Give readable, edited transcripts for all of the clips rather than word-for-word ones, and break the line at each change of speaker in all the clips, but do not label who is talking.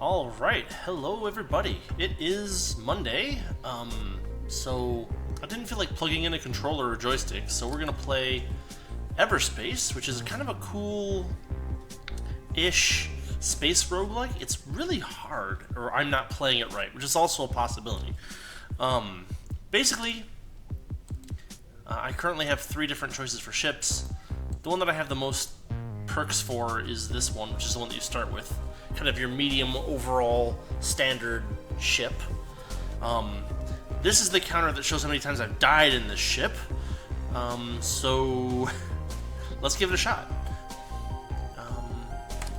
Alright, hello everybody. It is Monday, so I didn't feel like plugging in a controller or joystick, so we're gonna play Everspace, which is kind of a cool-ish space roguelike. It's really hard, or I'm not playing it right, which is also a possibility. Basically, I currently have 3 different choices for ships. The one that I have the most perks for is this one, which is the one that you start with. Kind of your medium overall standard ship. This is the counter that shows how many times I've died in this ship. So let's give it a shot.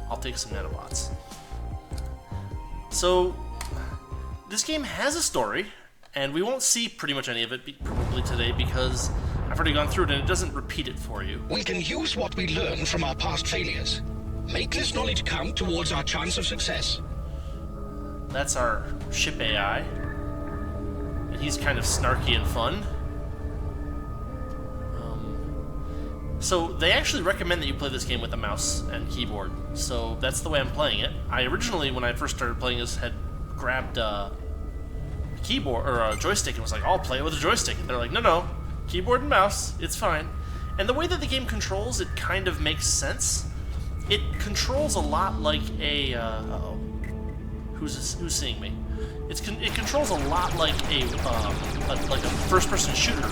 I'll take some nanobots. So this game has a story, and we won't see pretty much any of it probably today because I've already gone through it and it doesn't repeat it for you.
We can use what we learn from our past failures. Make this knowledge count towards our chance of success.
That's our ship AI. And he's kind of snarky and fun. So they actually recommend that you play this game with a mouse and keyboard. So that's the way I'm playing it. I originally, when I first started playing this, had grabbed a keyboard or a joystick and was like, I'll play it with a joystick. And they're like, no, keyboard and mouse, it's fine. And the way that the game controls, it kind of makes sense. It controls a lot like a, uh-oh, who's seeing me? It controls a lot like a first-person shooter,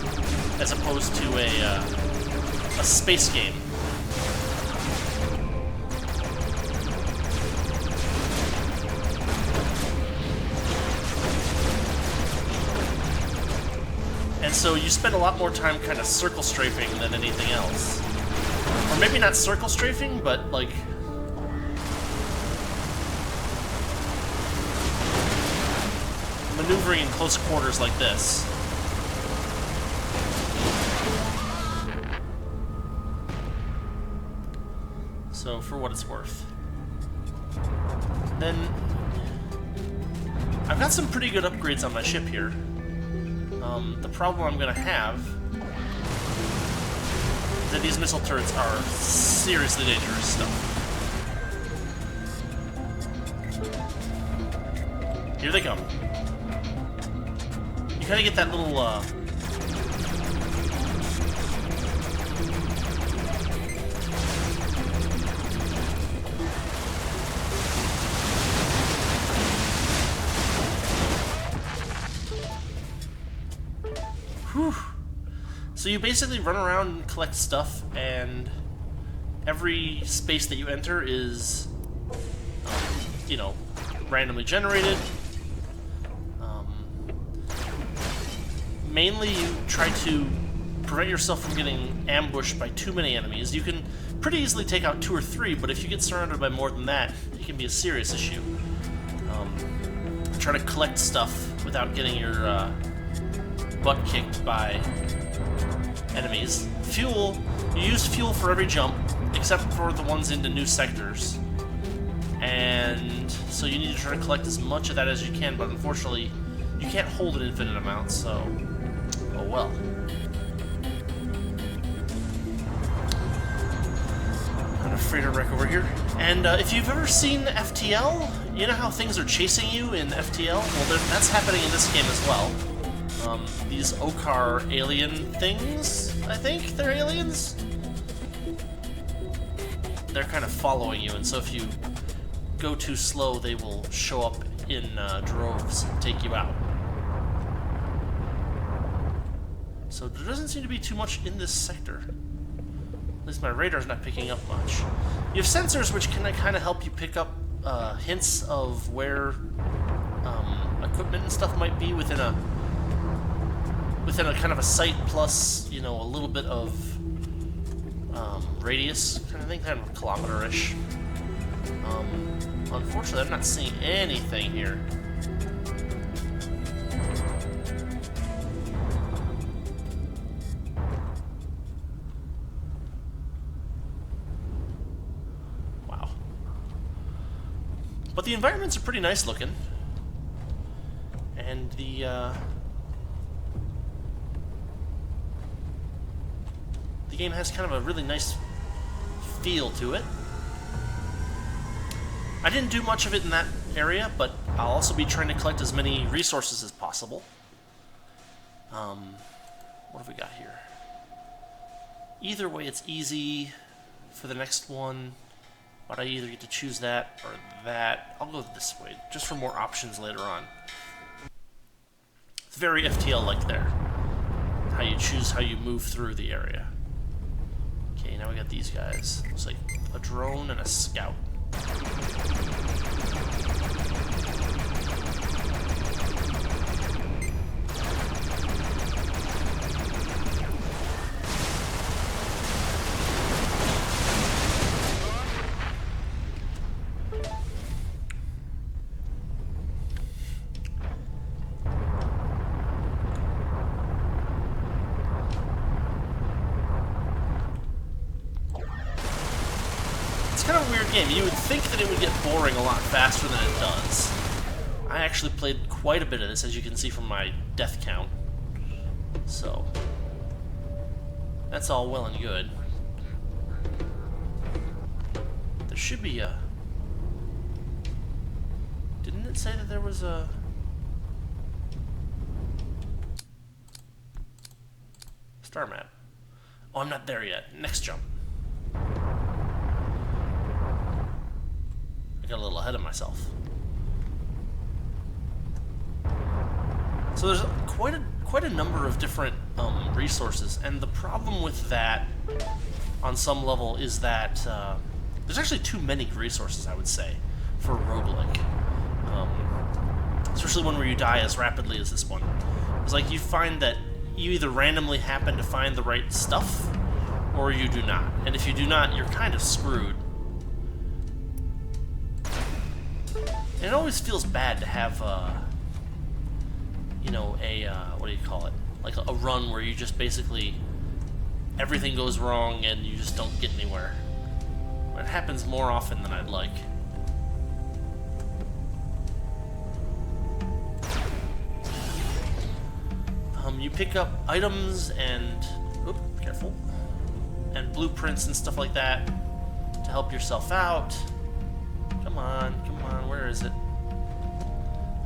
as opposed to a space game. And so you spend a lot more time kind of circle strafing than anything else. Or maybe not circle strafing, but like maneuvering in close quarters like this. So for what it's worth. Then I've got some pretty good upgrades on my ship here. The problem I'm gonna have is that these missile turrets are seriously dangerous stuff. Here they come. You kind of get that little So you basically run around and collect stuff, and every space that you enter is, randomly generated. Mainly you try to prevent yourself from getting ambushed by too many enemies. You can pretty easily take out 2 or 3, but if you get surrounded by more than that, it can be a serious issue. Try to collect stuff without getting your butt kicked by enemies. Fuel, you use fuel for every jump, except for the ones into new sectors. And so you need to try to collect as much of that as you can, but unfortunately, you can't hold an infinite amount, so oh well. Got a freighter wreck over here. And if you've ever seen FTL, you know how things are chasing you in FTL? Well, that's happening in this game as well. These Okar alien things, I think they're aliens? They're kind of following you, and so if you go too slow, they will show up in droves and take you out. So there doesn't seem to be too much in this sector. At least my radar's not picking up much. You have sensors which can kind of help you pick up hints of where equipment and stuff might be within a kind of a site plus, a little bit of radius kind of thing, kind of kilometer-ish. Unfortunately, I'm not seeing anything here. Wow. But the environments are pretty nice looking. And the game has kind of a really nice feel to it. I didn't do much of it in that area, but I'll also be trying to collect as many resources as possible. What have we got here? Either way, it's easy for the next one, but I either get to choose that or that. I'll go this way, just for more options later on. It's very FTL-like there. How you choose how you move through the area. Okay, now we got these guys. Looks like a drone and a scout. Kind of a weird game. You would think that it would get boring a lot faster than it does. I actually played quite a bit of this, as you can see from my death count. So, that's all well and good. There should be a... Didn't it say that there was a... star map? Oh, I'm not there yet. Next jump. Got a little ahead of myself. So there's quite a number of different resources, and the problem with that, on some level, is that there's actually too many resources, I would say, for a roguelike. Especially one where you die as rapidly as this one. It's like you find that you either randomly happen to find the right stuff, or you do not. And if you do not, you're kind of screwed. And it always feels bad to have, you know, what do you call it? Like a run where you just basically, everything goes wrong and you just don't get anywhere. But it happens more often than I'd like. You pick up items and, careful, and blueprints and stuff like that to help yourself out. Come on, where is it?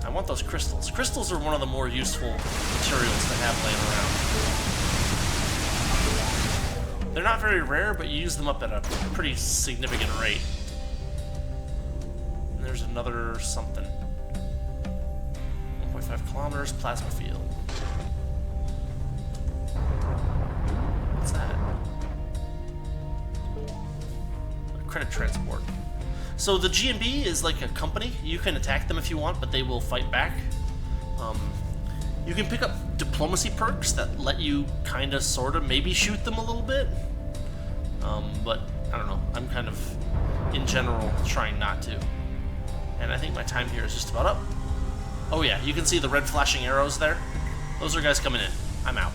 I want those crystals. Crystals are one of the more useful materials to have laying around. They're not very rare, but you use them up at a pretty significant rate. And there's another something. 1.5 kilometers, plasma field. What's that? A credit transport. So the G&B is like a company. You can attack them if you want, but they will fight back. You can pick up diplomacy perks that let you kind of, sort of, maybe shoot them a little bit. But I don't know. I'm kind of, in general, trying not to. And I think my time here is just about up. Oh yeah, you can see the red flashing arrows there. Those are guys coming in. I'm out.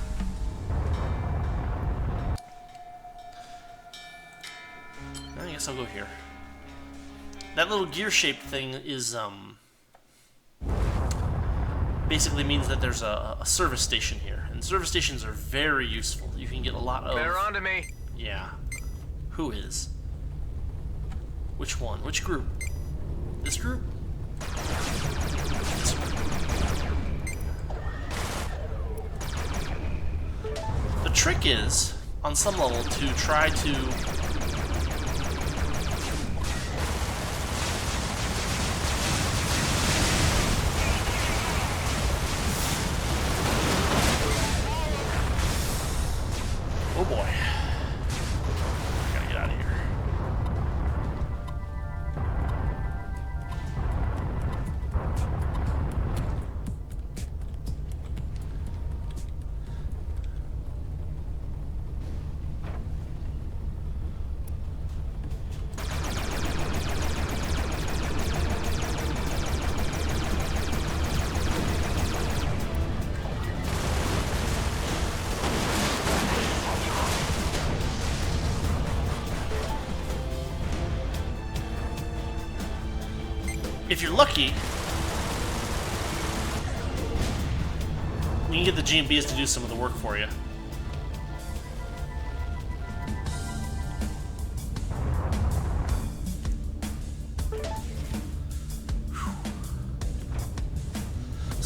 I guess I'll go here. That little gear-shaped thing is, basically means that there's a service station here. And service stations are very useful. You can get a lot of...
They're onto me.
Yeah. Who is? Which one? Which group? This group? This group. The trick is, on some level, to try to... Oh boy. I gotta get out of here. If you're lucky, you can get the G&Bs to do some of the work for you.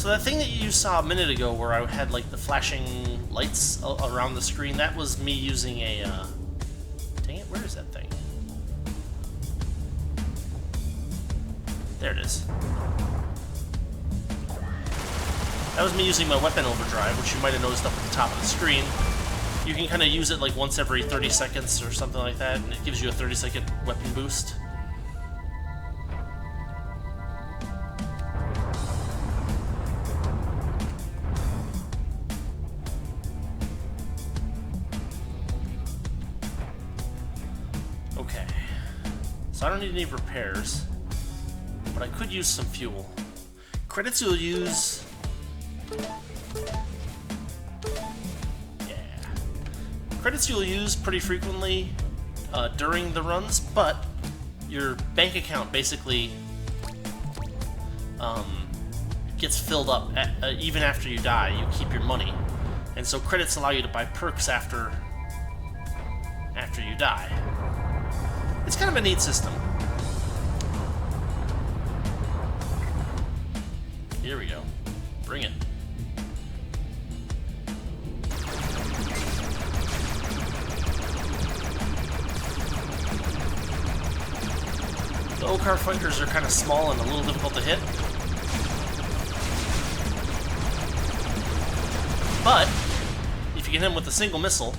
So that thing that you saw a minute ago where I had like the flashing lights around the screen, that was me using a, dang it, where is that thing? There it is. That was me using my weapon overdrive, which you might have noticed up at the top of the screen. You can kind of use it like once every 30 seconds or something like that, and it gives you a 30-second weapon boost. Okay. So I don't need any repairs, but I could use some fuel. Credits you'll use... Credits you'll use pretty frequently during the runs, but your bank account basically gets filled up even after you die. You keep your money, and so credits allow you to buy perks after you die. It's kind of a neat system. Here we go. Bring it. The O-Car fighters are kind of small and a little difficult to hit. But, if you get him with a single missile,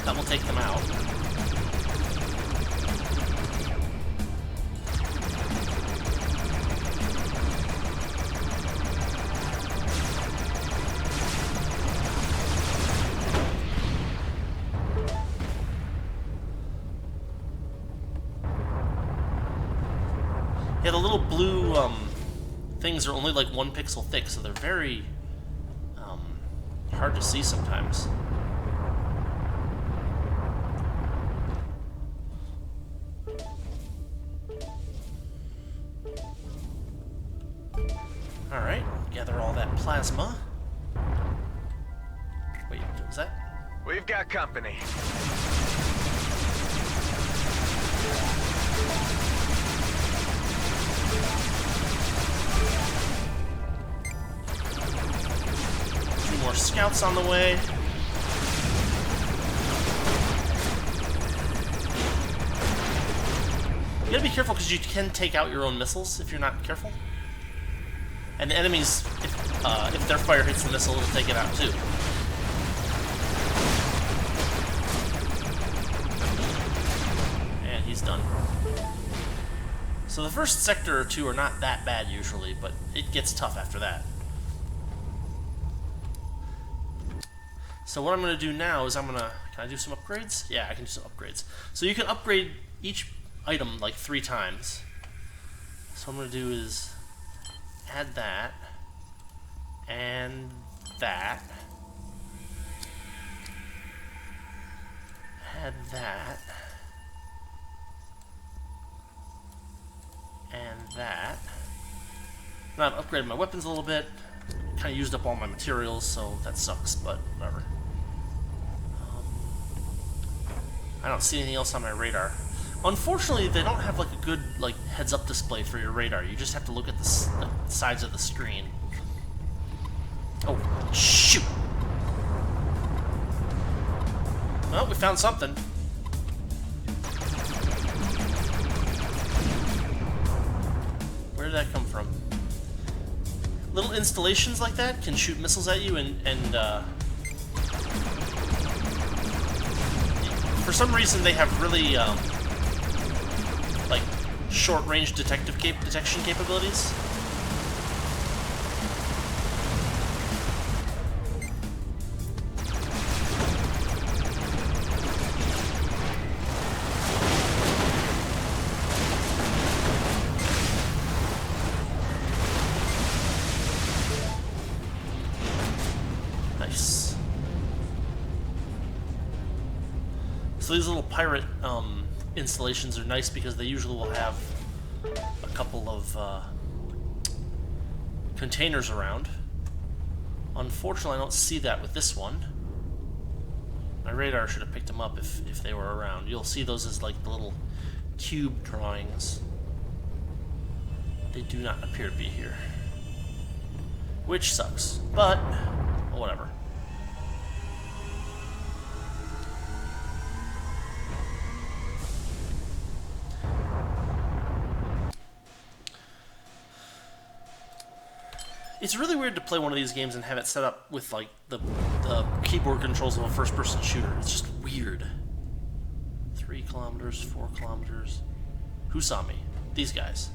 that will take them out. Yeah, the little blue things are only like 1 pixel thick, so they're very hard to see sometimes. Alright, gather all that plasma. Wait, what was that?
We've got company.
More scouts on the way. You gotta be careful because you can take out your own missiles if you're not careful. And the enemies, if their fire hits the missile, it'll take it out too. And he's done. So the first sector or two are not that bad usually, but it gets tough after that. So what I'm going to do now is can I do some upgrades? Yeah, I can do some upgrades. So you can upgrade each item like 3 times. So what I'm going to do is add that, and that, add that, and that. Now I've upgraded my weapons a little bit. Kind of used up all my materials, so that sucks, but whatever. I don't see anything else on my radar. Unfortunately, they don't have like a good heads-up display for your radar. You just have to look at the sides of the screen. Oh, shoot! Well, we found something. Where did that come from? Little installations like that can shoot missiles at you and for some reason they have really like short-range detection capabilities. Nice. So these little pirate installations are nice because they usually will have a couple of containers around. Unfortunately, I don't see that with this one. My radar should have picked them up if they were around. You'll see those as like the little cube drawings. They do not appear to be here. which sucks, but whatever. It's really weird to play one of these games and have it set up with like the keyboard controls of a first-person shooter. It's just weird. 3 kilometers, 4 kilometers. Who saw me? These guys.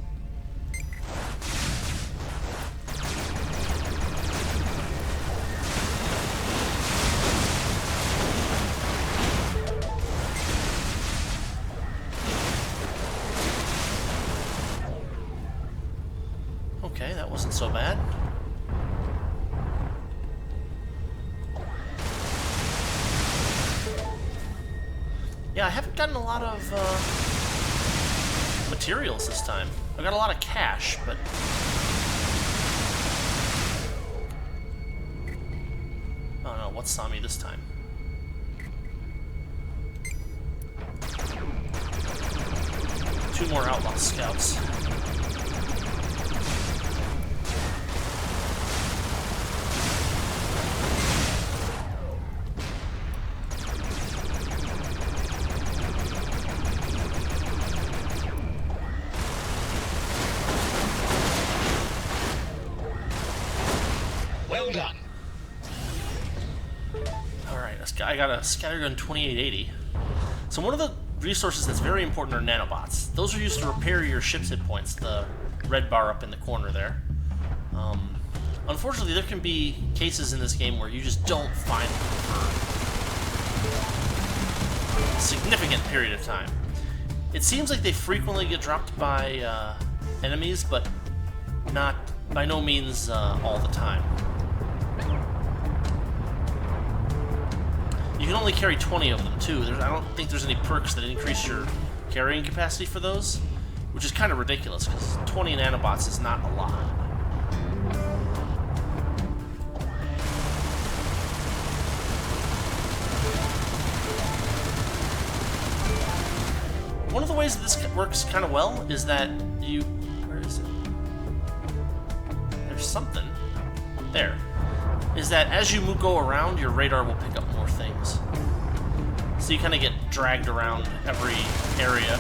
Okay, that wasn't so bad. Yeah, I haven't gotten a lot of materials this time. I got a lot of cash, but oh no, what saw me this time? Two more outlaw scouts.
Well done.
Alright, I got a scattergun 2880. So one of the resources that's very important are nanobots. Those are used to repair your ship's hit points, the red bar up in the corner there. Unfortunately, there can be cases in this game where you just don't find them for a significant period of time. It seems like they frequently get dropped by enemies, but not by no means all the time. You can only carry 20 of them, too. I don't think there's any perks that increase your carrying capacity for those, which is kind of ridiculous, because 20 nanobots is not a lot. One of the ways that this works kind of well is that you... Where is it? There's something. There. Is that as you go around, your radar will pick up more things. So you kind of get dragged around every area.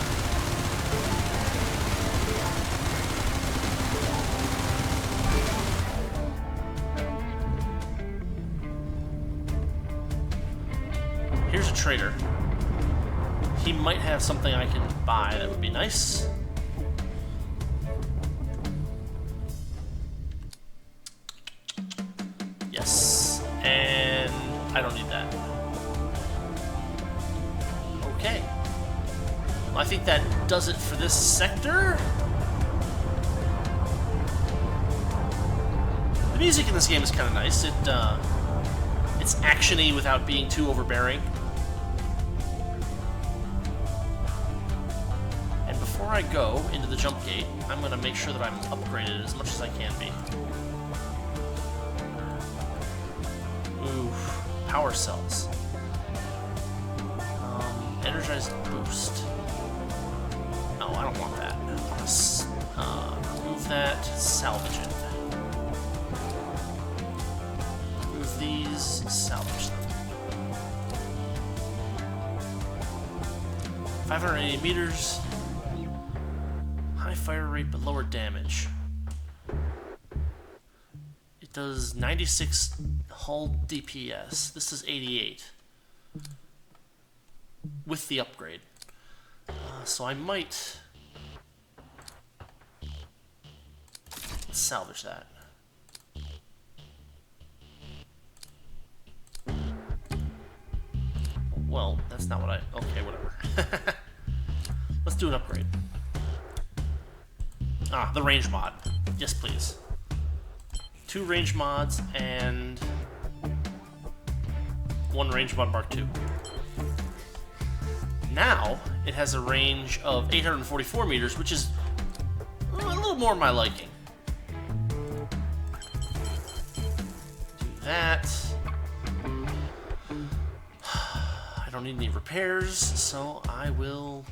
Here's a trader. He might have something I can buy that would be nice. Yes, and I don't need that. Okay. Well, I think that does it for this sector. The music in this game is kind of nice. It's action-y without being too overbearing. And before I go into the jump gate, I'm going to make sure that I'm upgraded as much as I can be. Oof. Power cells. Energized boost. No, I don't want that. I want to move that. Salvage it. Move these. Salvage them. 580 meters. High fire rate but lower damage. It does 96 hull DPS. This is 88. With the upgrade. So I might... Let's salvage that. Well, that's not what I... Okay, whatever. Let's do an upgrade. Ah, the range mod. Yes, please. 2 range mods and 1 range mod Mark II. Now, it has a range of 844 meters, which is a little more my liking. Do that. I don't need any repairs, so I will...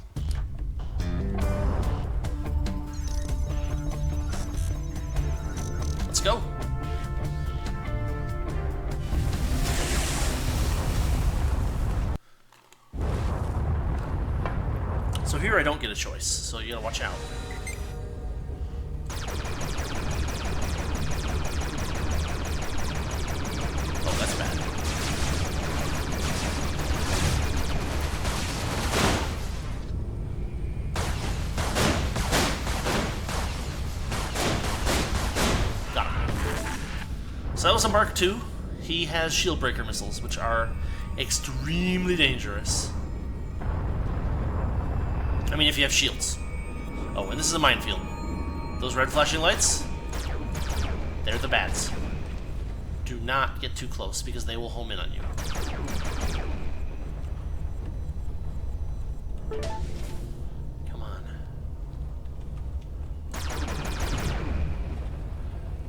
Let's go. here, I don't get a choice, so you gotta watch out. Oh, that's bad. Got him. So that was a Mark II. He has shield breaker missiles, which are extremely dangerous. I mean, if you have shields. Oh, and this is a minefield. Those red flashing lights, they're the bads. Do not get too close, because they will home in on you. Come on.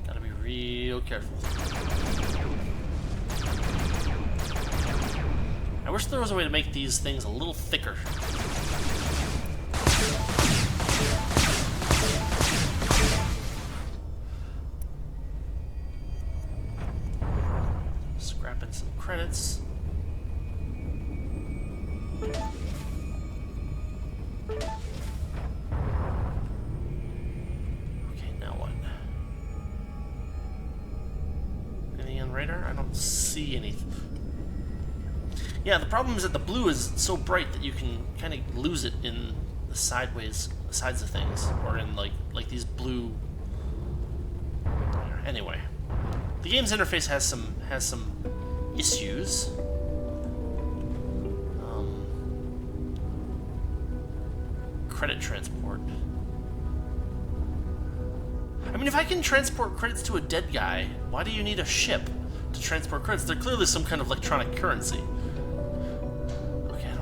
Gotta be real careful. I wish there was a way to make these things a little thicker. Scrapping some credits. Okay, now what? Anything on radar? I don't see anything. Yeah, the problem is that the blue is so bright that you can kind of lose it in the sides of things, or in like these blue. Anyway, the game's interface has some issues. Credit transport. I mean, if I can transport credits to a dead guy, why do you need a ship to transport credits? They're clearly some kind of electronic currency.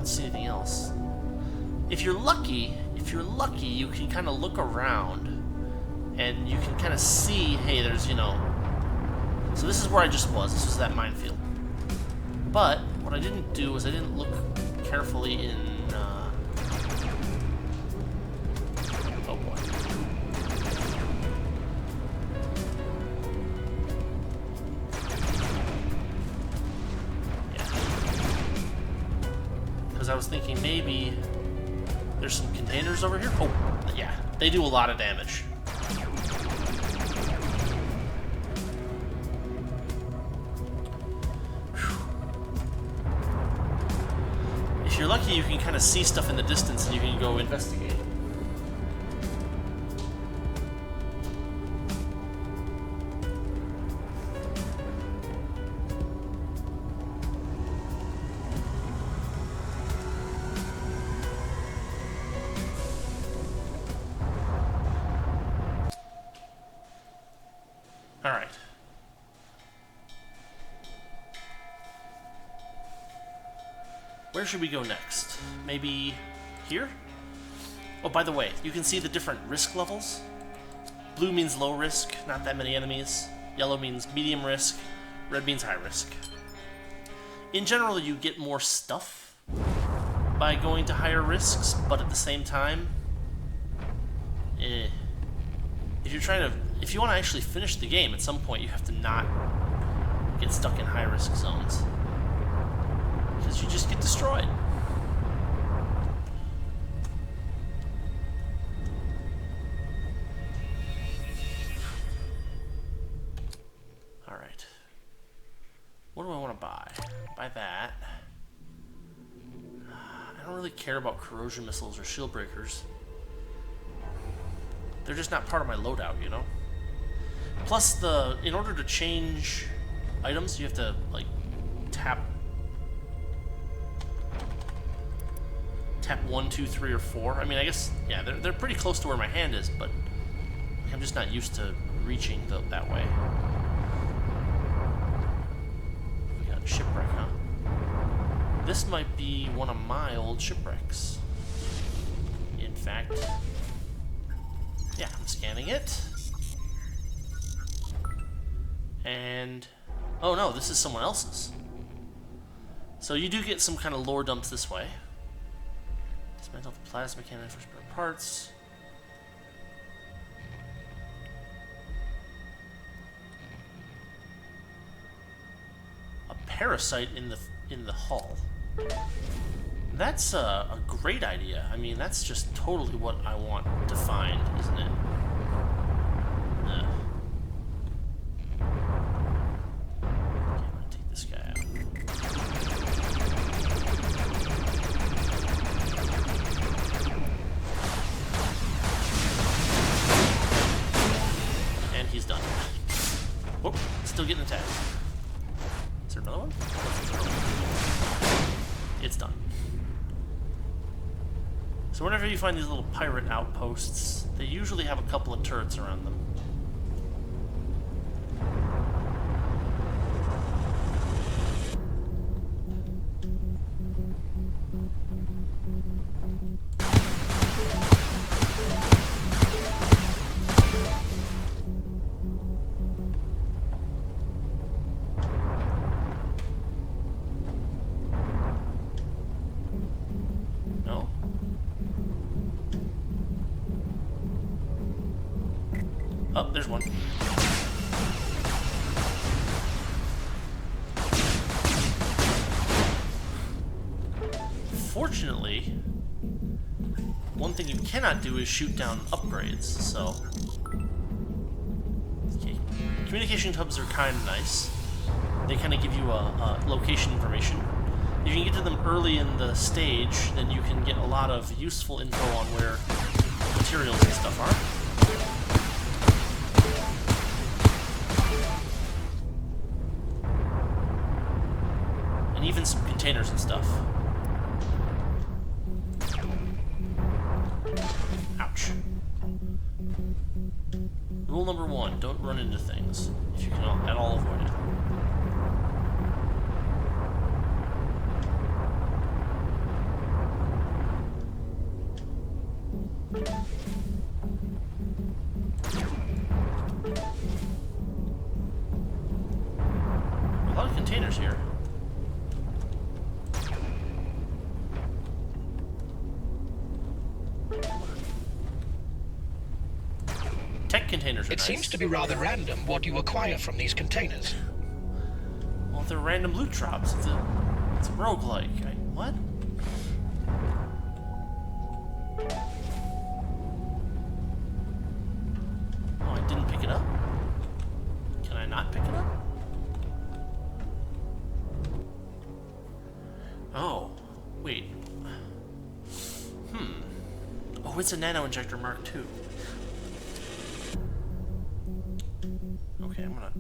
See anything else. If you're lucky, you can kind of look around and you can kind of see, hey, there's, you know. So this is where I just was. This was that minefield. But what I didn't do was I didn't look carefully in. Oh boy. I was thinking maybe there's some containers over here. Oh, yeah, they do a lot of damage. Whew. If you're lucky, you can kind of see stuff in the distance and you can go investigate. Alright. Where should we go next? Maybe here? Oh, by the way, you can see the different risk levels. Blue means low risk, not that many enemies. Yellow means medium risk. Red means high risk. In general, you get more stuff by going to higher risks, but at the same time, if you want to actually finish the game, at some point you have to not get stuck in high-risk zones, because you just get destroyed. Alright. What do I want to buy? Buy that. I don't really care about corrosion missiles or shield breakers. They're just not part of my loadout, you know? Plus, in order to change items, you have to, like, tap 1, 2, 3, or 4. I mean, I guess, yeah, they're pretty close to where my hand is, but I'm just not used to reaching that way. We got a shipwreck, huh? This might be one of my old shipwrecks. In fact... yeah, I'm scanning it. And... oh no, this is someone else's. So you do get some kind of lore dumps this way. Dismantle the plasma cannon for spare parts. A parasite in the hull. that's a great idea. I mean, that's just totally what I want to find, isn't it? Ugh. Okay, I'm gonna take this guy out. And he's done. Oh, still getting attacked. Is there another one? It's done. So whenever you find these little pirate outposts, they usually have a couple of turrets around them. No? Oh, there's one. Fortunately, one thing you cannot do is shoot down upgrades, so... Okay. Communication hubs are kind of nice. They kind of give you a location information. If you can get to them early in the stage, then you can get a lot of useful info on where materials and stuff are. And even some containers and stuff. Ouch. Rule number 1, don't run into things, if you can at all avoid it. A lot of containers here. Tech containers are
It
nice.
seems to be rather random what you acquire from these containers.
Well, they're random loot drops. It's a roguelike. What? Oh, I didn't pick it up? Can I not pick it up? Oh, wait. Oh, it's a nano injector Mark II. Okay, I'm gonna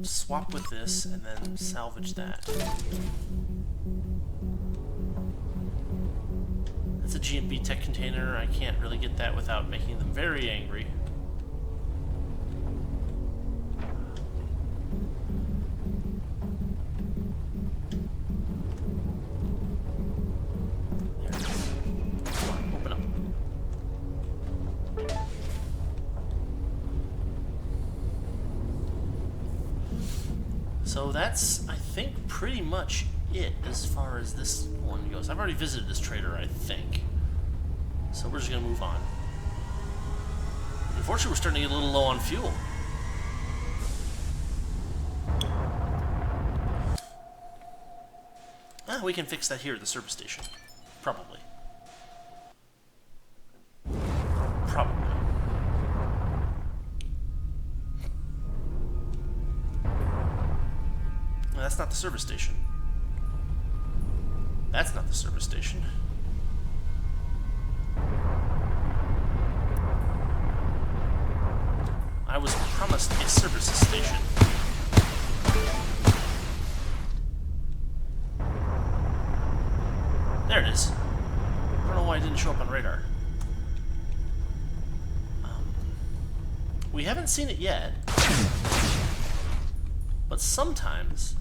swap with this and then salvage that. That's a GMP tech container. I can't really get that without making them very angry. There it is. Come on, open up. So that's, I think, pretty much it as far as this one goes. I've already visited this trader, I think. So we're just going to move on. Unfortunately, we're starting to get a little low on fuel. We can fix that here at the service station. Probably. Probably. No, that's not the service station. That's not the service station. I was promised a service station. There it is. I don't know why it didn't show up on radar. We haven't seen it yet. But sometimes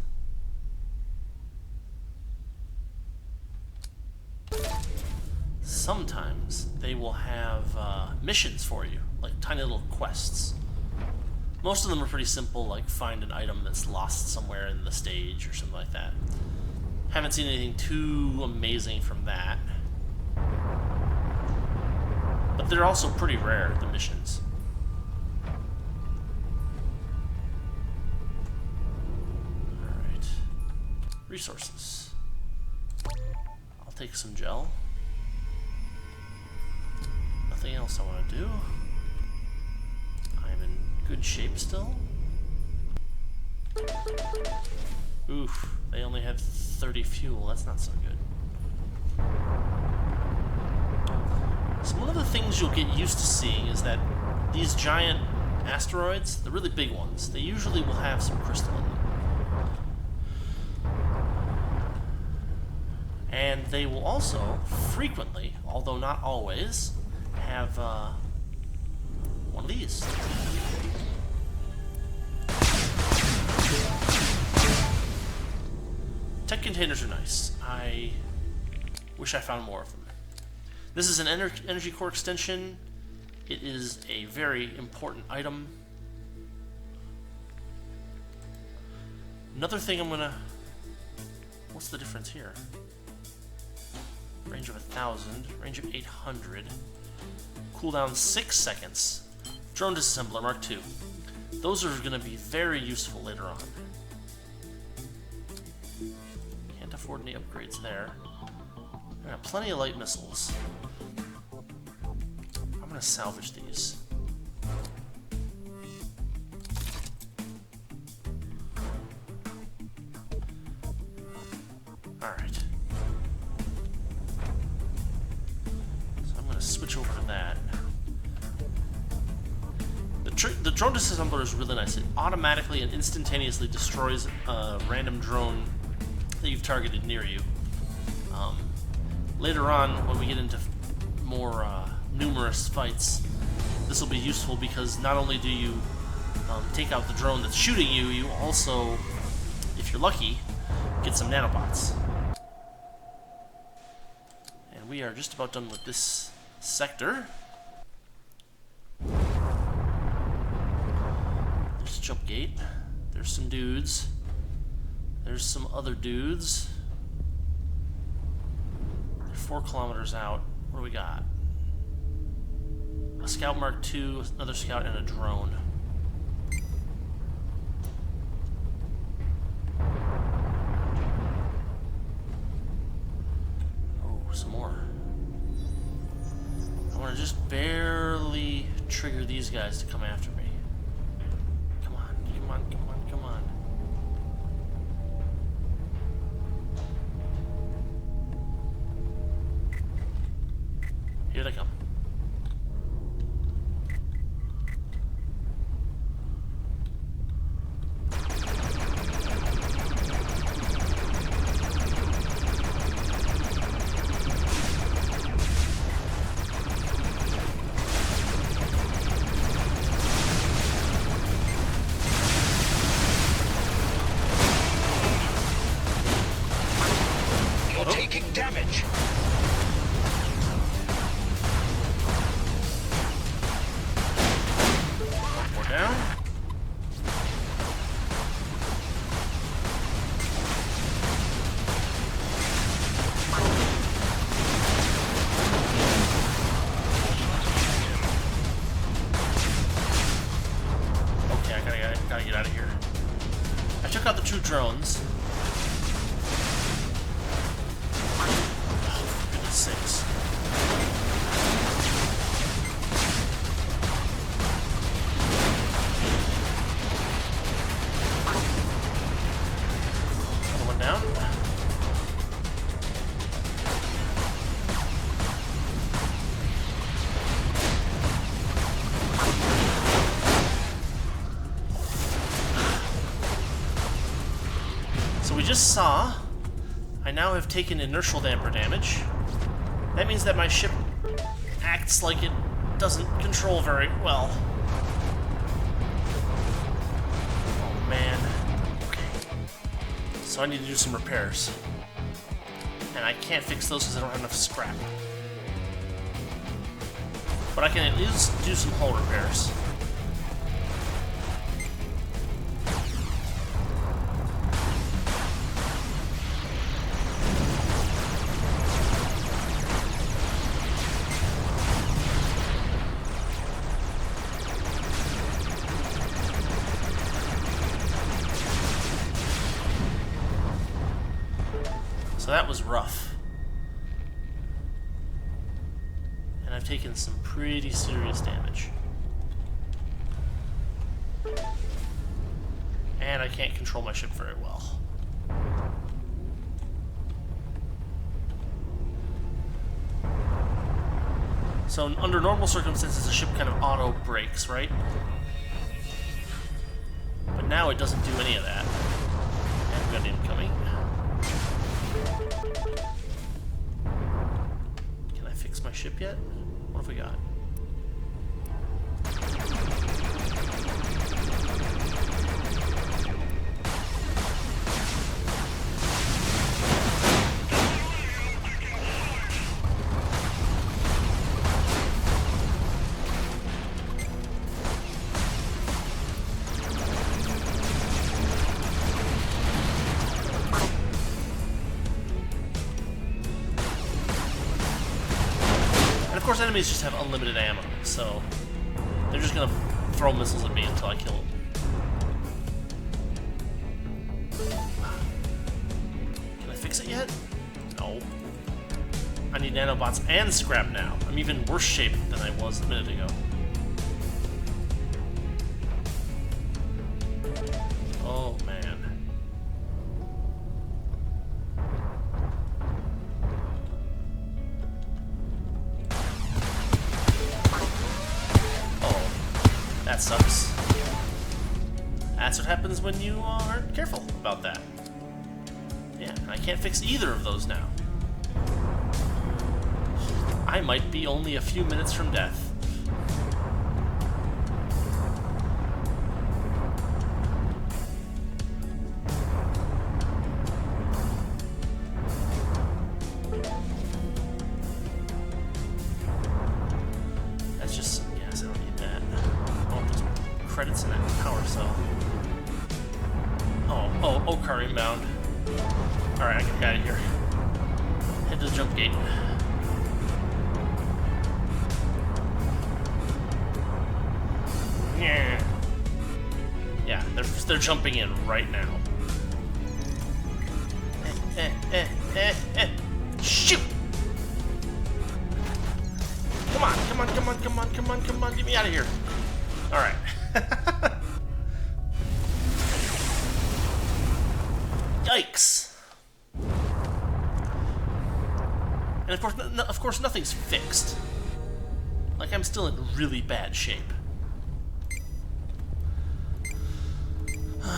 they will have missions for you, like tiny little quests. Most of them are pretty simple, like find an item that's lost somewhere in the stage or something like that. Haven't seen anything too amazing from that. But they're also pretty rare, the missions. Alright. Resources. I'll take some gel. Nothing else I want to do. I'm in good shape still. Oof, they only have 30 fuel. That's not so good. So one of the things you'll get used to seeing is that these giant asteroids, the really big ones, they usually will have some crystal in them. And they will also frequently, although not always, have one of these. Tech containers are nice. I wish I found more of them. This is an energy core extension. It is a very important item. Another thing I'm gonna... What's the difference here? Range of 1,000, range of 800. Cooldown 6 seconds. Drone disassembler Mark II. Those are gonna be very useful later on. Can't afford any upgrades there. I got plenty of light missiles. I'm gonna salvage these. Alright. So I'm gonna switch over to that. The drone disassembler is really nice. It automatically and instantaneously destroys a random drone that you've targeted near you. Later on, when we get into more numerous fights, this will be useful because not only do you take out the drone that's shooting you, you also, if you're lucky, get some nanobots. And we are just about done with this sector. There's a jump gate. There's some dudes. There's some other dudes. They're 4 kilometers out. What do we got? A Scout Mark II, another Scout, and a drone. Oh, some more. I want to just barely trigger these guys to come after me. Come on, come on, come on, come on. Here they come.
You're taking damage.
More down. Okay, I gotta get out of here. I took out the 2 drones. Oh, for goodness sakes. Another one down. So we just saw I now have taken inertial damper damage. That means that my ship acts like it doesn't control very well. Oh man. Okay. So I need to do some repairs. And I can't fix those because I don't have enough scrap. But I can at least do some hull repairs. So that was rough. taken some pretty serious damage. And I can't control my ship very well. So under normal circumstances, the ship kind of auto brakes, right? But now it doesn't do any of that. And we got an incoming. Can I fix my ship yet? What have we got? Of course, enemies just have unlimited ammo, so they're just gonna throw missiles at me until I kill them. Can I fix it yet? No. I need nanobots and scrap now. I'm even worse shape than I was a minute ago. Oh, man. That sucks. That's what happens when you aren't careful about that. Yeah, I can't fix either of those now. I might be only a few minutes from death. That's just some gas. I don't need that. I want those credits in that power cell. Oh, Okar inbound. Alright, I can get out of here. Head to the jump gate. Yeah, they're jumping in right now. Shoot! Come on, get me out of here. Alright. Yikes! And of course, nothing's fixed. Like, I'm still in really bad shape.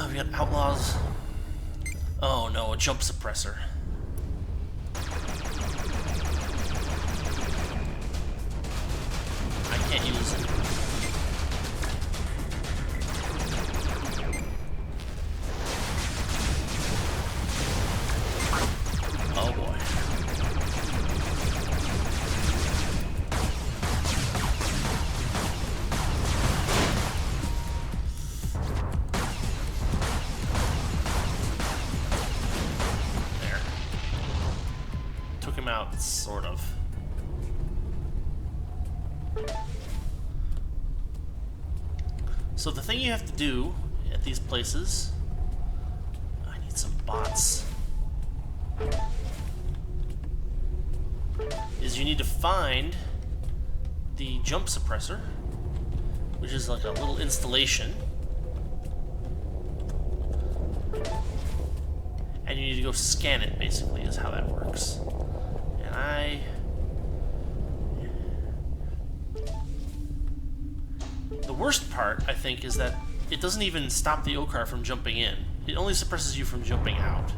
We got outlaws. Oh no, a jump suppressor. I can't use it. Oh boy. There. Took him out, sort of. So the thing you have to do at these places... I need some bots. Is you need to find the jump suppressor, which is like a little installation, and you need to go scan it, basically, is how that works. And the worst part, I think, is that it doesn't even stop the Okar from jumping in. It only suppresses you from jumping out.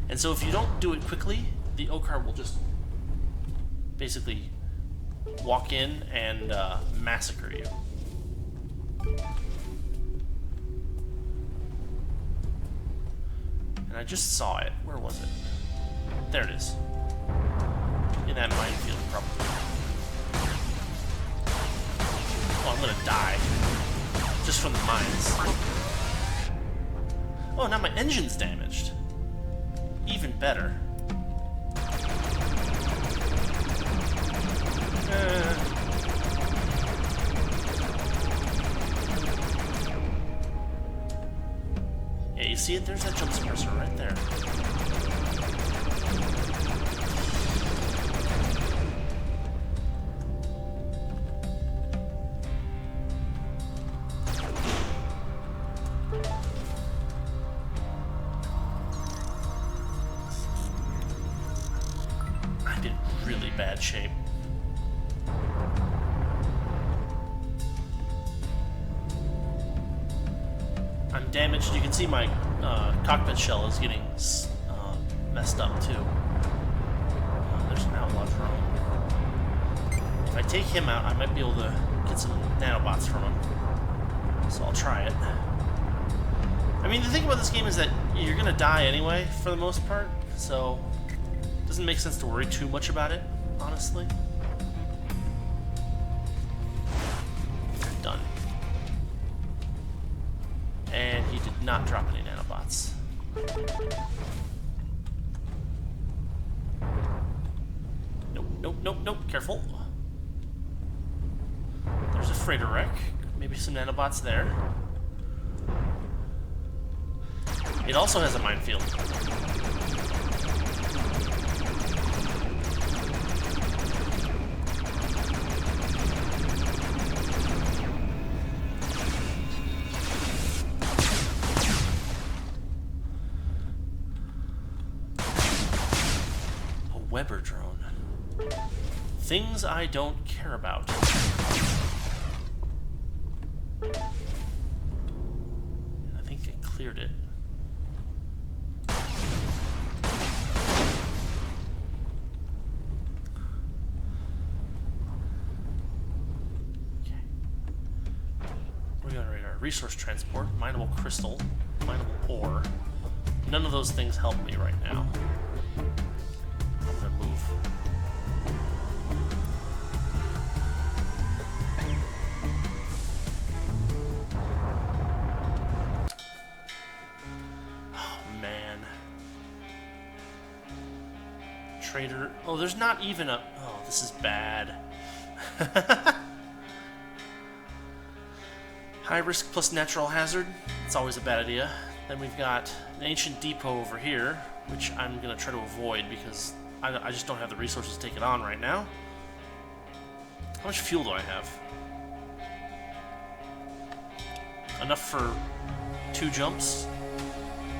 And so if you don't do it quickly, the Okar will just basically walk in and massacre you. And I just saw it. Where was it? There it is. In that minefield, probably. Oh, I'm gonna die. Just from the mines. Oh, now my engine's damaged. Even better. Yeah, you see it? There's that jump suppressor right there. bad shape. I'm damaged. You can see my cockpit shell is getting messed up too. There's an outlaw drone. If I take him out, I might be able to get some nanobots from him. So I'll try it. I mean, the thing about this game is that you're gonna die anyway, for the most part, so it doesn't make sense to worry too much about it, honestly. Done. And he did not drop any nanobots. Nope, nope, nope, nope, careful. There's a freighter wreck. Maybe some nanobots there. It also has a minefield. A Weber drone. Things I don't care about. I think I cleared it. Resource transport, mineable crystal, mineable ore. None of those things help me right now. I'm gonna move. Oh man. Trader. Oh, there's not even a. Oh, this is bad. High risk plus natural hazard. It's always a bad idea. Then we've got an ancient depot over here, which I'm going to try to avoid because I just don't have the resources to take it on right now. How much fuel do I have? Enough for 2 jumps?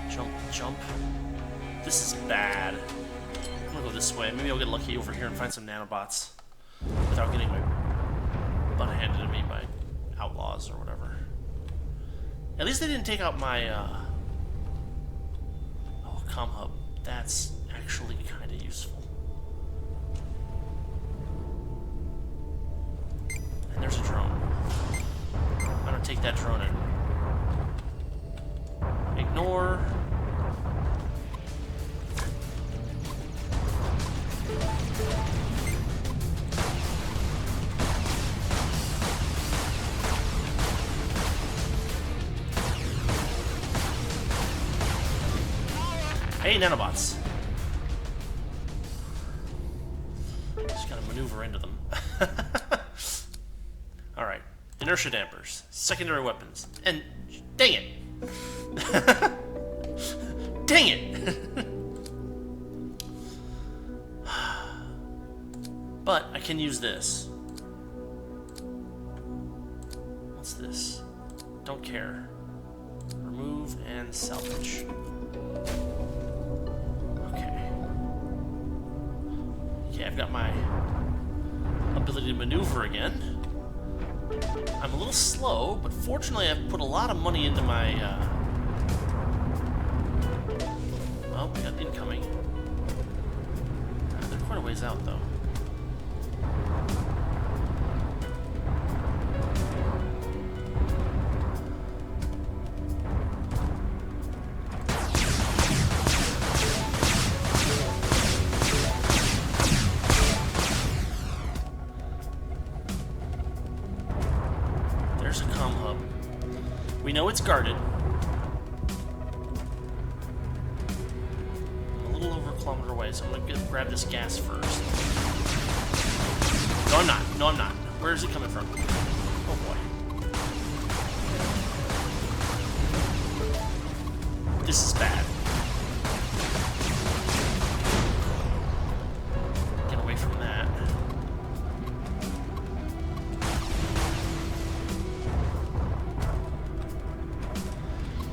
Jump, jump. This is bad. I'm going to go this way. Maybe I'll get lucky over here and find some nanobots without getting my butt handed to me by outlaws or whatever. At least they didn't take out my oh, comm hub. That's actually kind of useful. And there's a drone. I'm gonna take that drone and ignore. Hey, nanobots. Just gotta maneuver into them. Alright. Inertia dampers. Secondary weapons. And... dang it! Dang it! But I can use this. What's this? Don't care. Remove and salvage. Okay, I've got my ability to maneuver again. I'm a little slow, but fortunately I've put a lot of money into my, well, we got incoming. They're quite a ways out, though. There's a comm hub. We know it's guarded. I'm a little over a kilometer away, so I'm gonna grab this gas first. No, I'm not. No, I'm not. Where is it coming from? Oh boy. This is bad. Get away from that.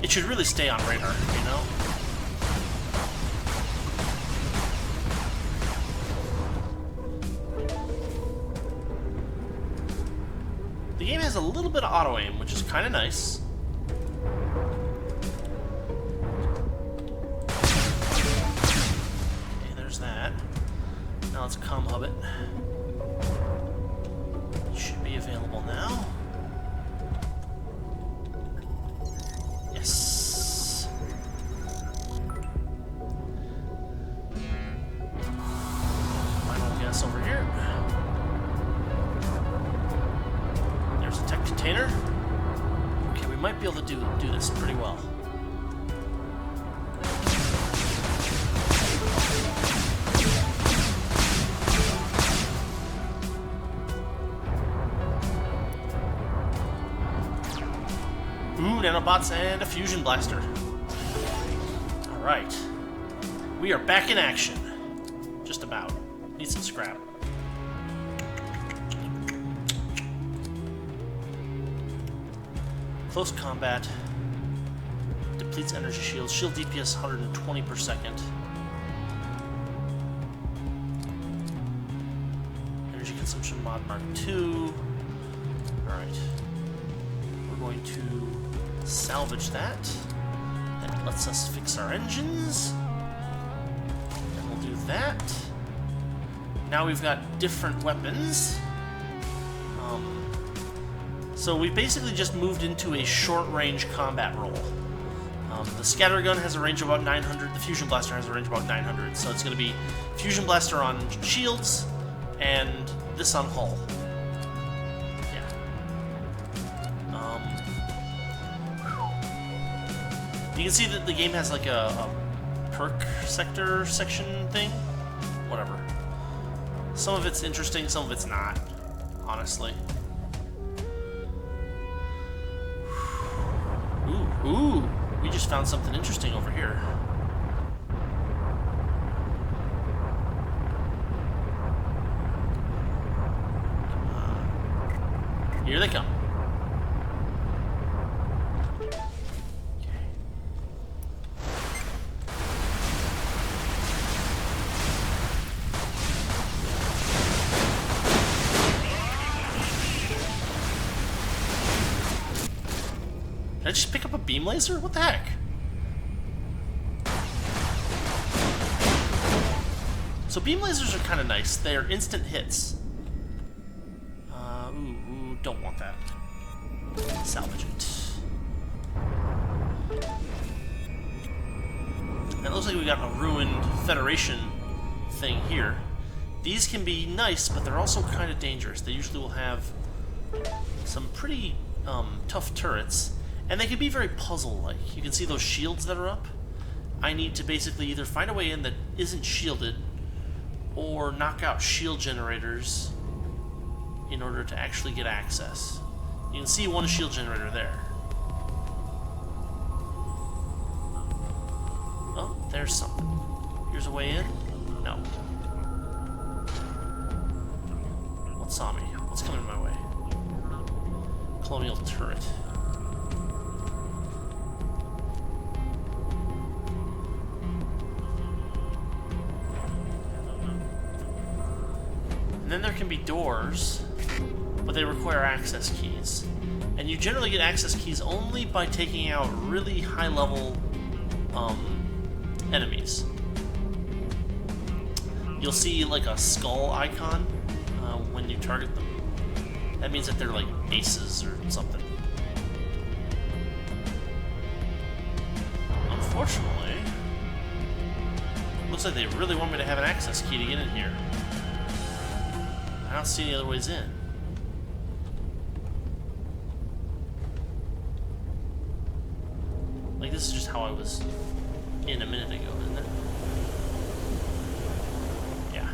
It should really stay on radar, you know? little bit of auto aim, which is kind of nice. Okay, there's that. Now let's com hub it. It should be available now. Yes. Final gas over here. There's a tech container. Okay, we might be able to do this pretty well. Ooh, nanobots and a fusion blaster. Alright. We are back in action. Just about. Need some scrap. Close combat. Depletes energy shields. Shield DPS 120 per second. Energy consumption mod Mark 2. Alright. We're going to salvage that. That lets us fix our engines. And we'll do that. Now we've got different weapons. So we basically just moved into a short-range combat role. The scattergun has a range of about 900. The fusion blaster has a range of about 900. So it's going to be fusion blaster on shields and this on hull. You can see that the game has like a perk sector section thing. Whatever. Some of it's interesting, some of it's not, honestly. Ooh, we just found something interesting over here. Here they come. Did I just pick up a beam laser? What the heck? So beam lasers are kind of nice. They are instant hits. Ooh, don't want that. Salvage it. And it looks like we got a ruined Federation thing here. These can be nice, but they're also kind of dangerous. They usually will have some pretty tough turrets. And they can be very puzzle-like. You can see those shields that are up. I need to basically either find a way in that isn't shielded or knock out shield generators in order to actually get access. You can see one shield generator there. Oh, there's something. Here's a way in? No. What saw me? What's coming my way? Colonial turret. Then there can be doors, but they require access keys. And you generally get access keys only by taking out really high-level enemies. You'll see like a skull icon when you target them. That means that they're like bases or something. Unfortunately, looks like they really want me to have an access key to get in here. I don't see any other ways in. Like, this is just how I was in a minute ago, isn't it? Yeah.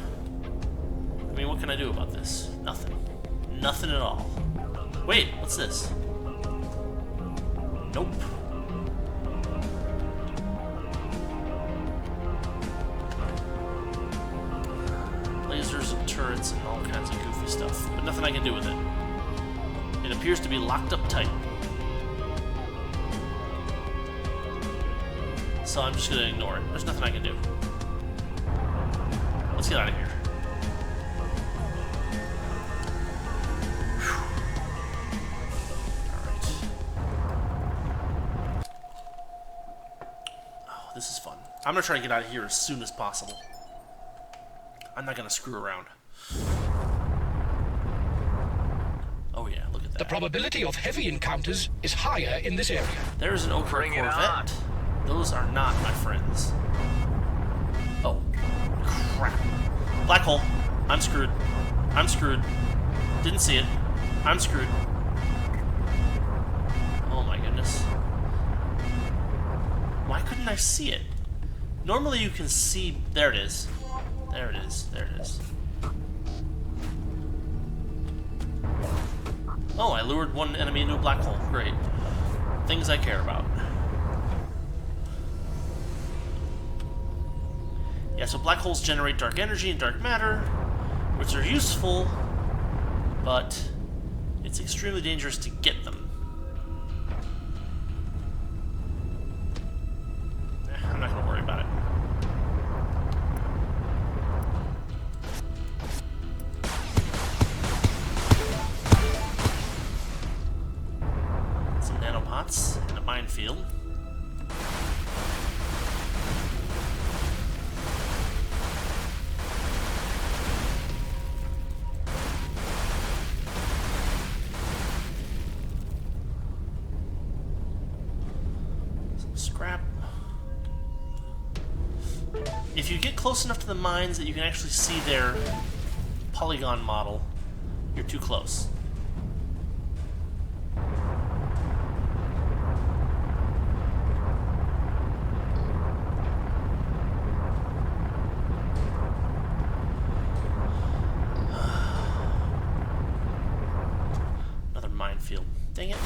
I mean, what can I do about this? Nothing. Nothing at all. Wait, what's this? Nope. Lasers and turrets and all kinds of goofy stuff, but nothing I can do with it. It appears to be locked up tight. So I'm just gonna ignore it. There's nothing I can do. Let's get out of here. This is fun. I'm gonna try to get out of here as soon as possible. I'm not gonna screw around. Oh yeah, look at that.
The probability of heavy encounters is higher in this area.
There's an Oka
Bring it on.
Corvette. Those are not my friends. Oh, crap. Black hole. I'm screwed. I'm screwed. Didn't see it. I'm screwed. Oh my goodness. Why couldn't I see it? Normally you can see... There it is. There it is. There it is. Oh, I lured one enemy into a black hole. Great. Things I care about. Yeah, so black holes generate dark energy and dark matter, which are useful, but it's extremely dangerous to get them. I'm not going to worry about it. Some nanobots and a minefield. Scrap. If you get close enough to the mines that you can actually see their polygon model, you're too close. Another minefield. Dang it.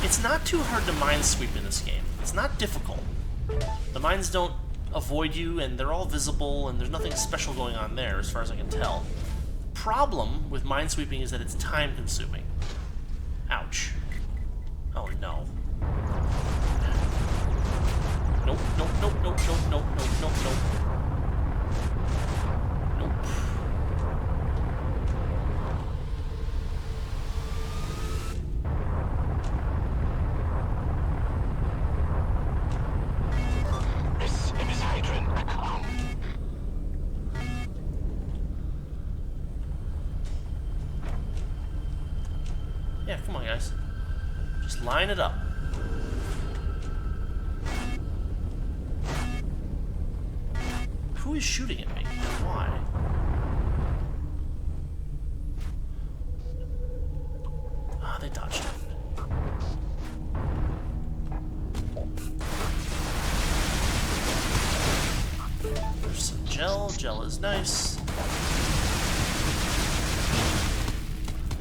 It's not too hard to minesweep in this game. It's not difficult. The mines don't avoid you, and they're all visible, and there's nothing special going on there, as far as I can tell. The problem with minesweeping is that it's time-consuming. Ouch. Oh, no. Nope, nope, nope, nope, nope, nope, nope, nope, nope. Nope. Yeah, come on, guys. Just line it up. Who is shooting at me, and why? Ah, they dodged it. There's some gel. Gel is nice.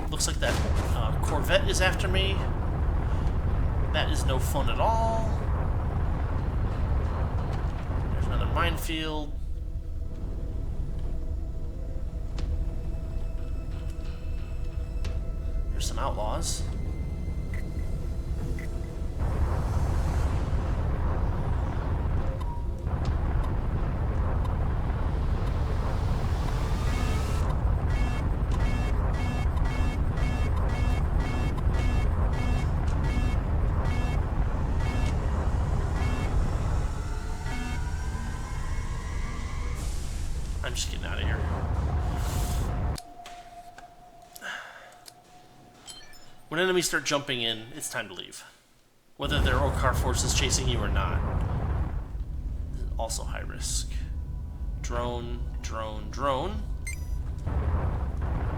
Looks like that Corvette is after me. That is no fun at all. There's another minefield. There's some outlaws. I'm just getting out of here. When enemies start jumping in, it's time to leave. Whether they're Okar forces chasing you or not. Also high risk. Drone, drone, drone.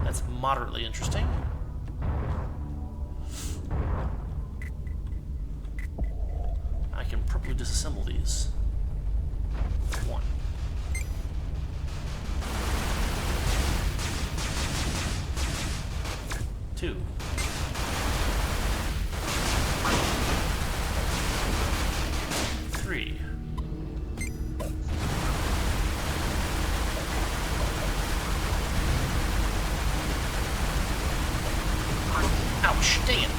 That's moderately interesting. I can probably disassemble these. One. Two. Three. Ouch, dang it.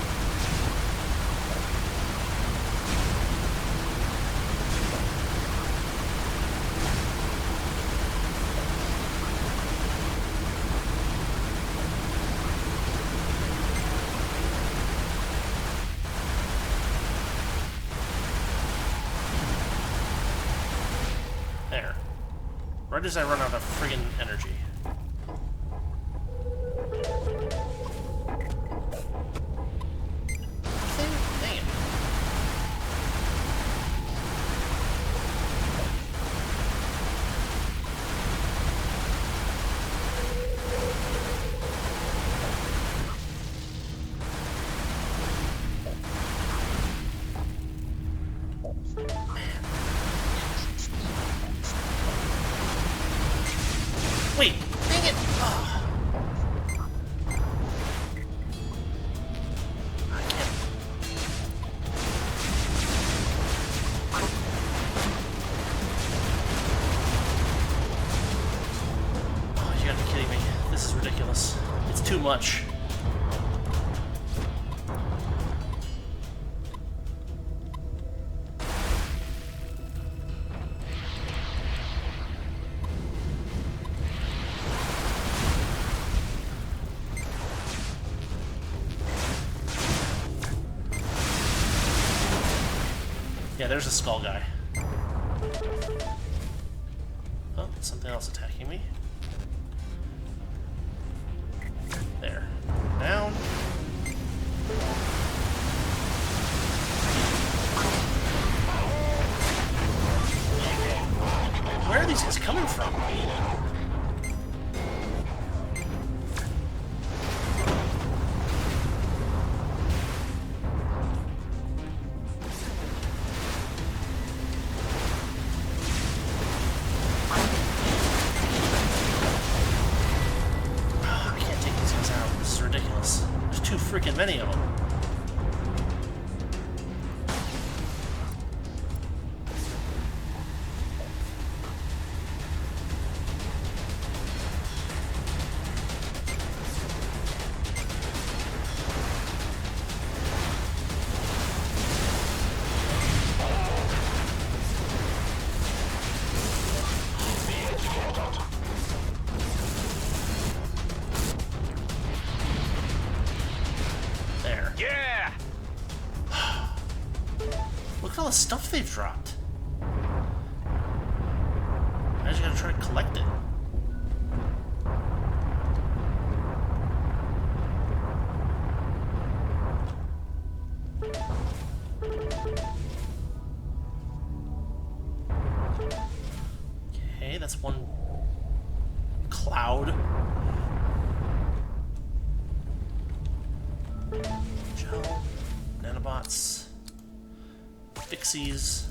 Right as I run out of friggin' energy. Dang it. Wait, dang it! Oh. I can't. Oh, you gotta be kidding me. This is ridiculous. It's too much. Yeah, there's a skull guy. Oh, something else attacking me. There. Down. Where are these guys coming from? Too freaking many of them.
Yeah!
Look at all the stuff they've dropped. I just gotta try to collect it. Okay, that's one cloud. Gel, nanobots, fixies.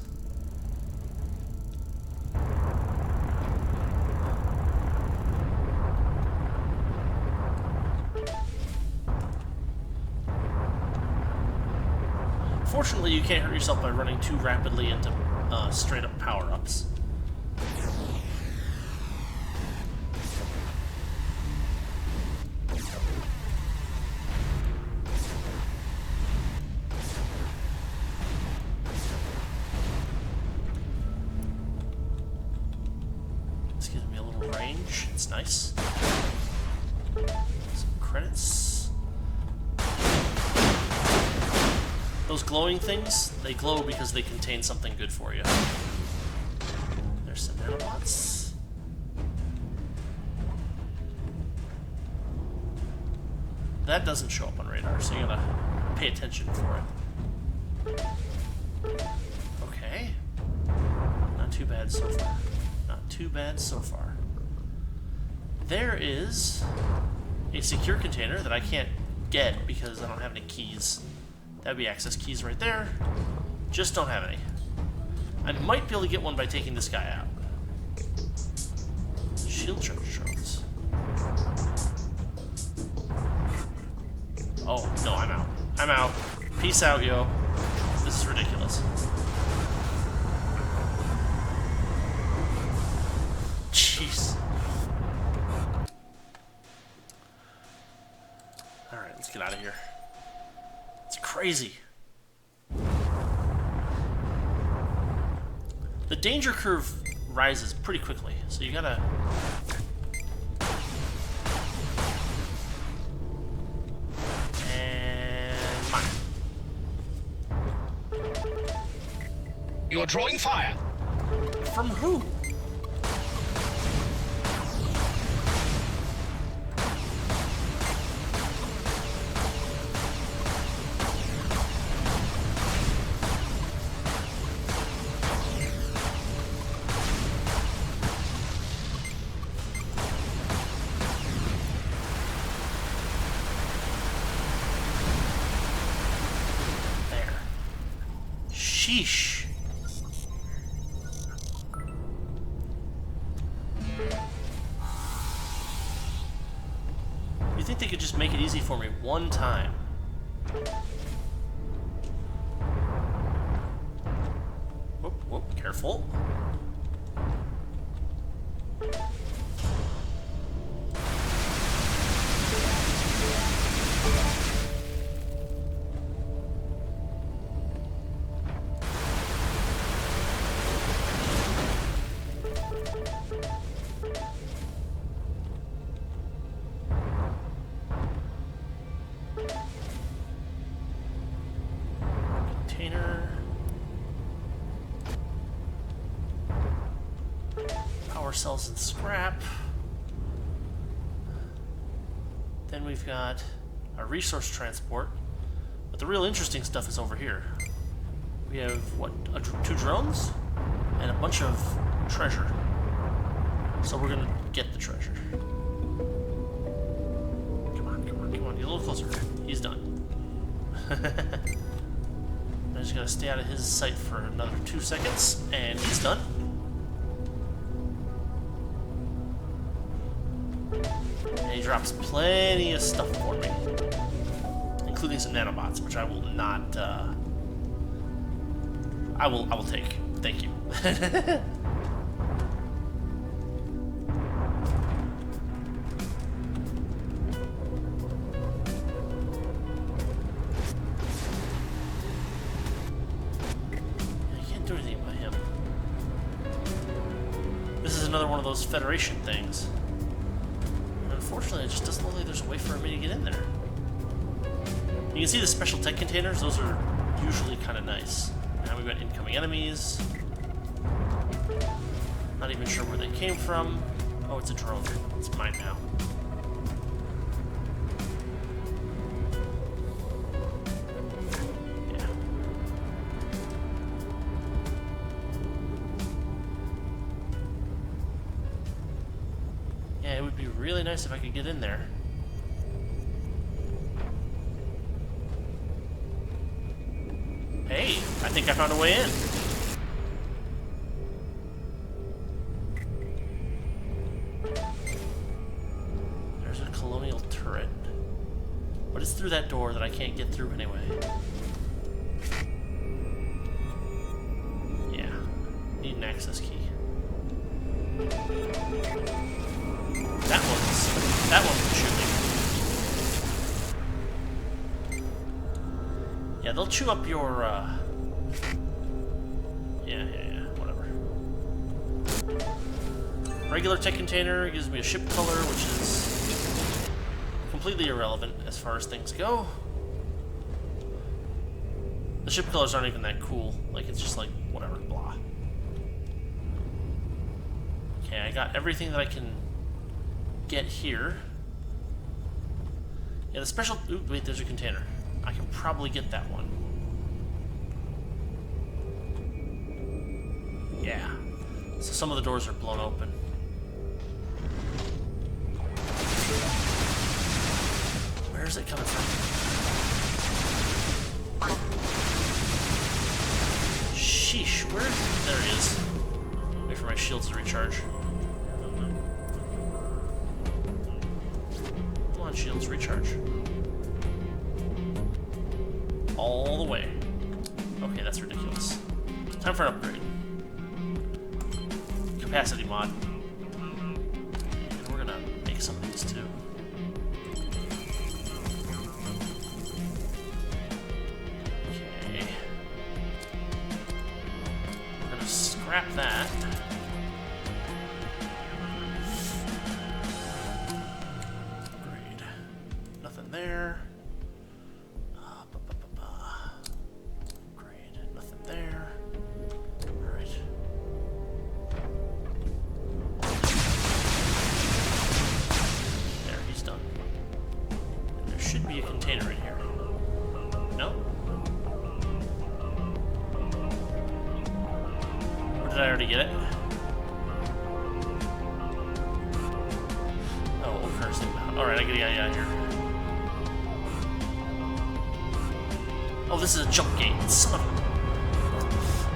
Fortunately, you can't hurt yourself by running too rapidly into straight-up power-ups. This gives me a little range. It's nice. Some credits. Those glowing things, they glow because they contain something good for you. There's some nanobots. That doesn't show up on radar, so you gotta pay attention for it. Okay. Not too bad so far. Not too bad so far. There is a secure container that I can't get because I don't have any keys. That'd be access keys right there. Just don't have any. I might be able to get one by taking this guy out. Shield charge drones. Oh, no, I'm out. I'm out. Peace out, yo. This is ridiculous. Jeez. Alright, let's get out of here. It's crazy. The danger curve rises pretty quickly, so you gotta... And... mine.
You're drawing fire.
From who? Sheesh. You think they could just make it easy for me one time? Whoop, whoop, careful. Container. Power cells and scrap. Then we've got a resource transport. But the real interesting stuff is over here. We have, what, 2 drones? And a bunch of treasure. So we're gonna get the treasure. Come on, come on, come on. Get a little closer. He's done. I'm just gonna stay out of his sight for another 2 seconds, and he's done. And he drops plenty of stuff for me, including some nanobots, which I will not. I will take. Thank you. Do anything about him. This is another one of those Federation things. And unfortunately, it just doesn't look like there's a way for me to get in there. You can see the special tech containers, those are usually kind of nice. Now we've got incoming enemies. Not even sure where they came from. Oh, it's a drone. It's mine now. Yeah, it would be really nice if I could get in there. Hey, I think I found a way in. There's a colonial turret. But it's through that door that I can't get through anyway. Yeah, need an access key. That one can shoot me. Yeah, they'll chew up your, yeah, whatever. Regular tech container gives me a ship color, which is completely irrelevant as far as things go. The ship colors aren't even that cool. Like, it's just like, whatever, blah. Okay, I got everything that I can get here. Yeah, the special... Ooh, wait, there's a container. I can probably get that one. Yeah. So some of the doors are blown open. Where is it coming from? Sheesh, where? There he is. Wait for my shields to recharge. Come on, shields, recharge. All the way. Okay, that's ridiculous. Time for an upgrade. Capacity mod. And we're gonna make some of these too. Okay. We're gonna scrap that. Upgrade. Nothing there. Upgrade. Nothing there. Alright. There, he's done. And there should be a container in here. No? Or did I already get it? Oh, what curse inbound. Alright, I gotta get out of here. Oh, this is a jump gate. Son of a...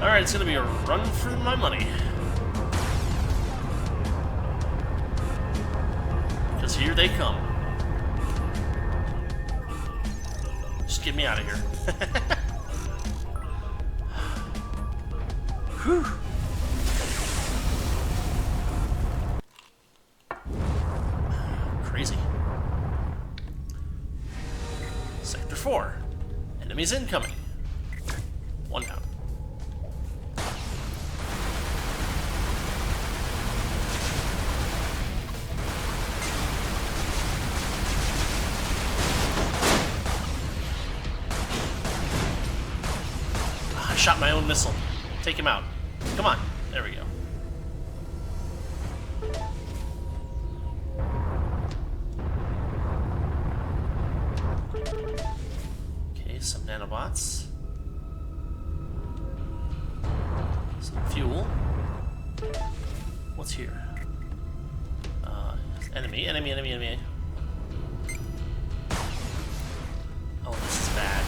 Alright, it's gonna be a run for my money. Because here they come. Just get me out of here. Whew. Crazy. Sector 4. Enemies incoming. One down. I shot my own missile. Take him out. Come on. There we go. Okay, some nanobots. Some fuel. What's here? Enemy. Oh, this is bad.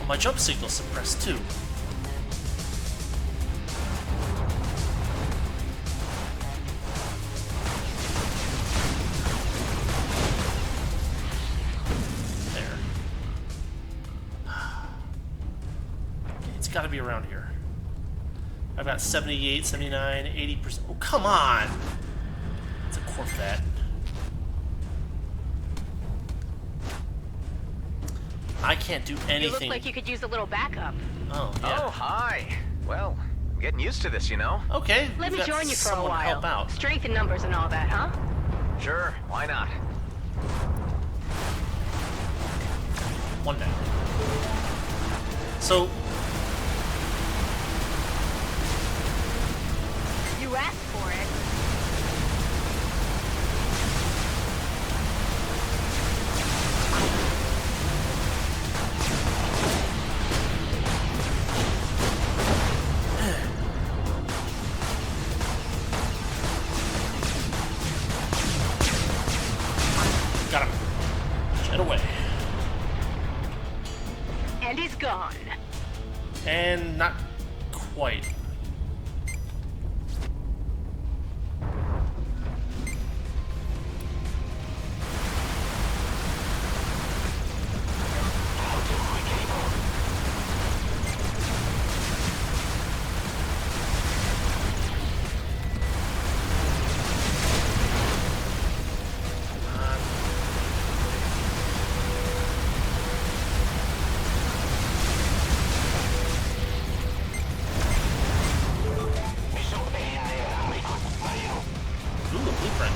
My jump signal's suppressed too. There. Okay, it's gotta be around here. I've got 78, 79, 80%. Oh, come on! It's a Corvette. I can't do anything.
You look like you could use a little backup.
Oh, yeah.
Oh, hi. Well, I'm getting used to this, you know?
Okay.
Let me
we've got
join you for a
someone to
while.
help out.
Strength in numbers and all that, huh?
Sure, why not?
One down. So,
You asked for it.
got him. Jet away.
And he's gone.
And not quite. Ooh, a blueprint.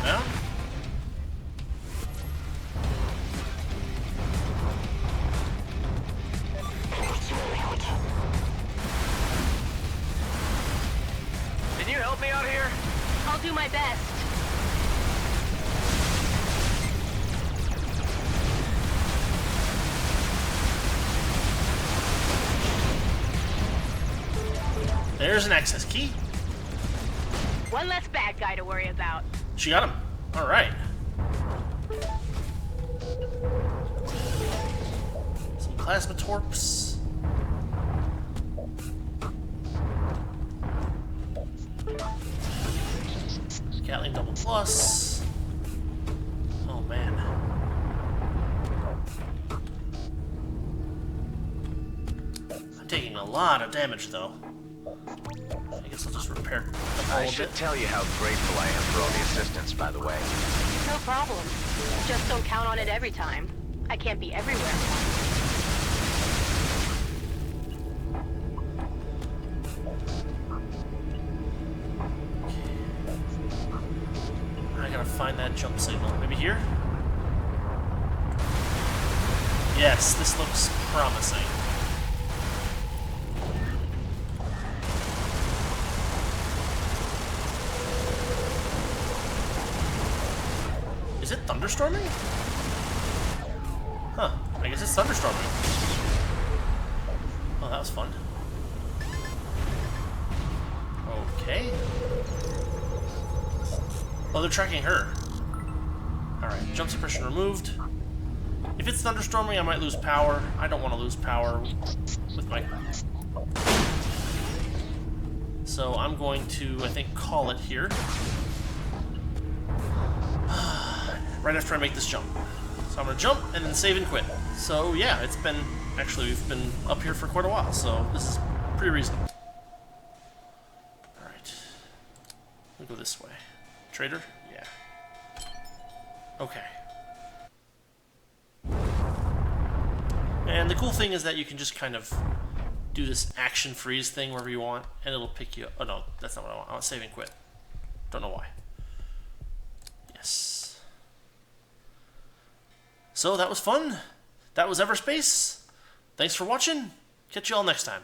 Down.
Can you help me out here?
I'll do my best.
There's an access key.
One less bad guy to worry about.
She got him. All right. Some plasma torps. Gatling double plus. Oh man. I'm taking a lot of damage though. I guess I'll just repair the hull
I
a
should
bit.
tell you how grateful I am for all the assistance, by the way.
No problem. Just don't count on it every time. I can't be everywhere.
I gotta find that jump signal. Maybe here? Yes, this looks promising. Is it thunderstorming? Huh, I guess it's thunderstorming. Oh, that was fun. Okay. Oh, they're tracking her. Alright, jump suppression removed. If it's thunderstorming, I might lose power. I don't want to lose power with my... So I'm going to, I think, call it here. Right after I make this jump. So I'm going to jump and then save and quit. So yeah, it's been... Actually, we've been up here for quite a while, so this is pretty reasonable. Alright. We'll go this way. Trader? Yeah. Okay. And the cool thing is that you can just kind of do this action freeze thing wherever you want, and it'll pick you up. Oh no, that's not what I want. I want save and quit. Don't know why. Yes. So that was fun. That was Everspace. Thanks for watching. Catch you all next time.